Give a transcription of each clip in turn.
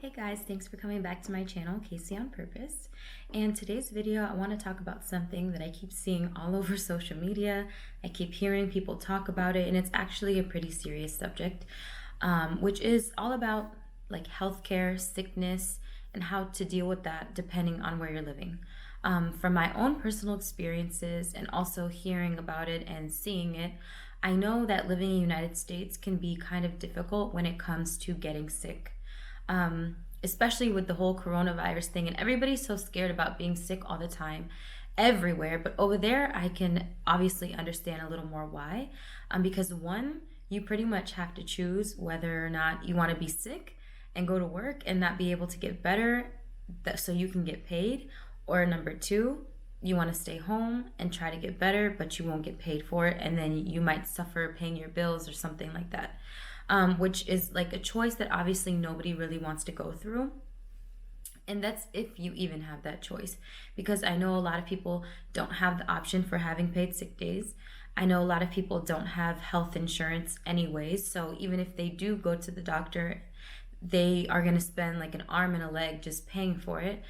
Hey guys, thanks for coming back to my channel, Casey on Purpose. And today's video, I want to talk about something that I keep seeing all over social media. I keep hearing people talk about it, and it's actually a pretty serious subject, which is all about like healthcare, sickness, and how to deal with that depending on where you're living. From my own personal experiences and also hearing about it and seeing it, I know that living in the United States can be kind of difficult when it comes to getting sick. Especially with the whole coronavirus thing, and everybody's so scared about being sick all the time everywhere. But over there, I can obviously understand a little more why. Because one, you pretty much have to choose whether or not you want to be sick and go to work and not be able to get better so you can get paid, or number two, you want to stay home and try to get better, but you won't get paid for it, and then you might suffer paying your bills or something like that. Which is like a choice that obviously nobody really wants to go through. And that's if you even have that choice, because I know a lot of people don't have the option for having paid sick days. I know a lot of people don't have health insurance anyways, so even if they do go to the doctor, they are going to spend like an arm and a leg just paying for it.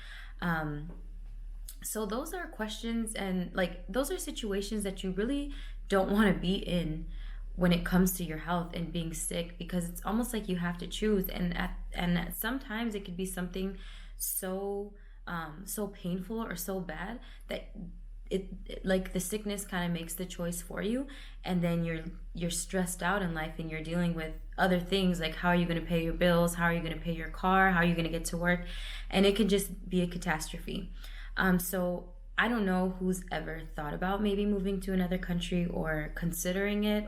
So those are questions, and like those are situations that you really don't want to be in when it comes to your health and being sick, because it's almost like you have to choose, and sometimes it could be something so painful or so bad that like the sickness kind of makes the choice for you, and then you're stressed out in life and you're dealing with other things like how are you going to pay your bills, how are you going to pay your car, how are you going to get to work, and it can just be a catastrophe. So I don't know who's ever thought about maybe moving to another country or considering it,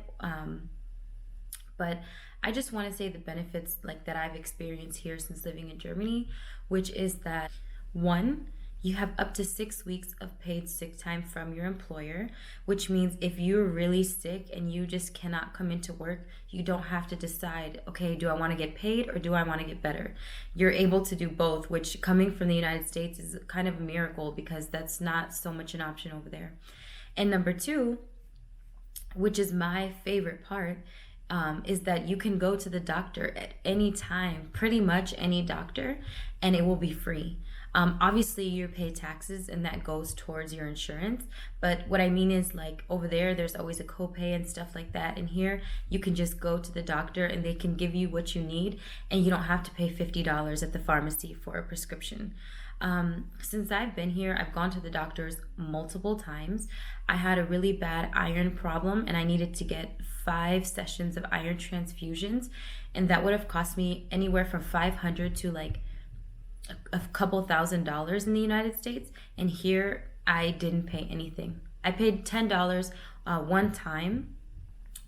but I just want to say the benefits like that I've experienced here since living in Germany, which is that one, you have up to 6 weeks of paid sick time from your employer, which means if you're really sick and you just cannot come into work, you don't have to decide, okay, do I want to get paid or do I want to get better? You're able to do both, which coming from the United States is kind of a miracle, because that's not so much an option over there. And number two, which is my favorite part, is that you can go to the doctor at any time, pretty much any doctor, and it will be free. Obviously, you pay taxes and that goes towards your insurance. But what I mean is, like over there, there's always a copay and stuff like that. And here, you can just go to the doctor and they can give you what you need, and you don't have to pay $50 at the pharmacy for a prescription. Since I've been here, I've gone to the doctors multiple times. I had a really bad iron problem and I needed to get 5 sessions of iron transfusions, and that would have cost me anywhere from $500 to like a couple $1,000s in the United States. And here I didn't pay anything. I paid $10 one time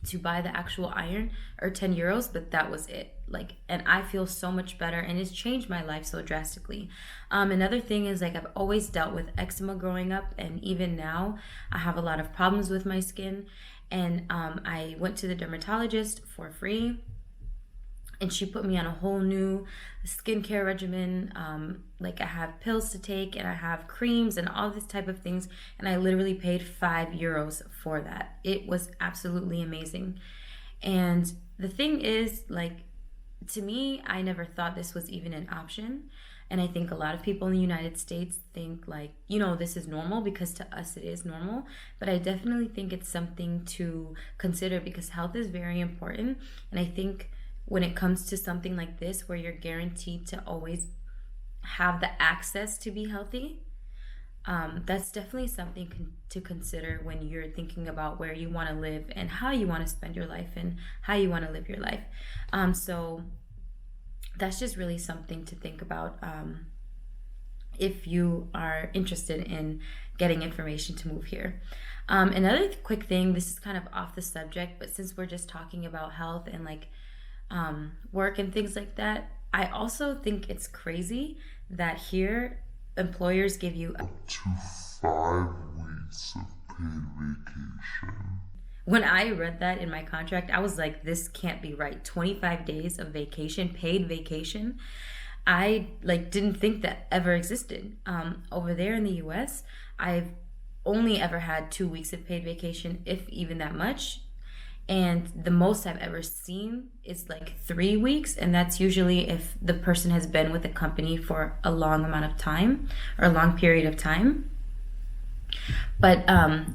to buy the actual iron, or 10 euros, but that was it. Like, and I feel so much better, and it's changed my life so drastically. Another thing is, like, I've always dealt with eczema growing up, and even now I have a lot of problems with my skin. And I went to the dermatologist for free, and she put me on a whole new skincare regimen. Like, I have pills to take and I have creams and all this type of things, and I literally paid €5 for that. It was absolutely amazing. And the thing is, like, to me, I never thought this was even an option. And I think a lot of people in the United States think like, this is normal, because to us it is normal. But I definitely think it's something to consider, because health is very important. And I think when it comes to something like this, where you're guaranteed to always have the access to be healthy, that's definitely something to consider when you're thinking about where you want to live and how you want to spend your life and how you want to live your life. So that's just really something to think about if you are interested in getting information to move here. Another quick thing, this is kind of off the subject, but since we're just talking about health and like work and things like that, I also think it's crazy that here employers give you up to 5 weeks of paid vacation. When I read that in my contract, I was like, this can't be right. 25 days of vacation, paid vacation. I like didn't think that ever existed. Over there in the US, I've only ever had 2 weeks of paid vacation, if even that much. And the most I've ever seen is like 3 weeks. And that's usually if the person has been with the company for a long amount of time or a long period of time. But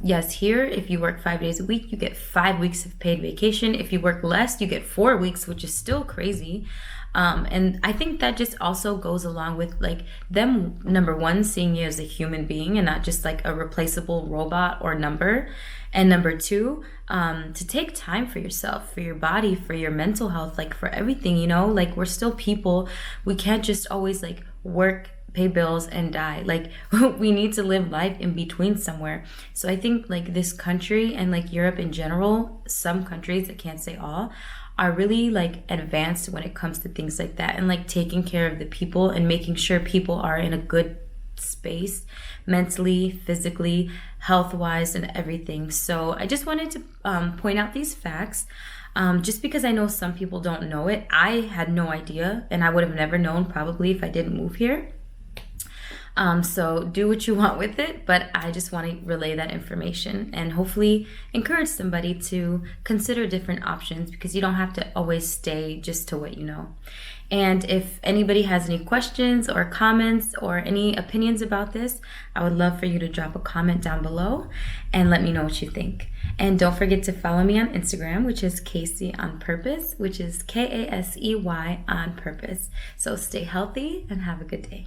yes, here, if you work 5 days a week, you get 5 weeks of paid vacation. If you work less, you get 4 weeks, which is still crazy. And I think that just also goes along with like them, number one, seeing you as a human being and not just like a replaceable robot or number. And number two, to take time for yourself, for your body, for your mental health, like for everything, you know, like we're still people. We can't just always like work, pay bills and die. Like we need to live life in between somewhere. So I think like this country and like Europe in general, some countries, I can't say all, are really like advanced when it comes to things like that, and like taking care of the people and making sure people are in a good space mentally, physically, health wise, and everything. So I just wanted to point out these facts. Just because I know some people don't know it. I had no idea, and I would have never known probably if I didn't move here. So do what you want with it, but I just want to relay that information and hopefully encourage somebody to consider different options, because you don't have to always stay just to what you know. And if anybody has any questions or comments or any opinions about this, I would love for you to drop a comment down below and let me know what you think. And don't forget to follow me on Instagram, which is Kasey on Purpose, which is Kasey on Purpose. So stay healthy and have a good day.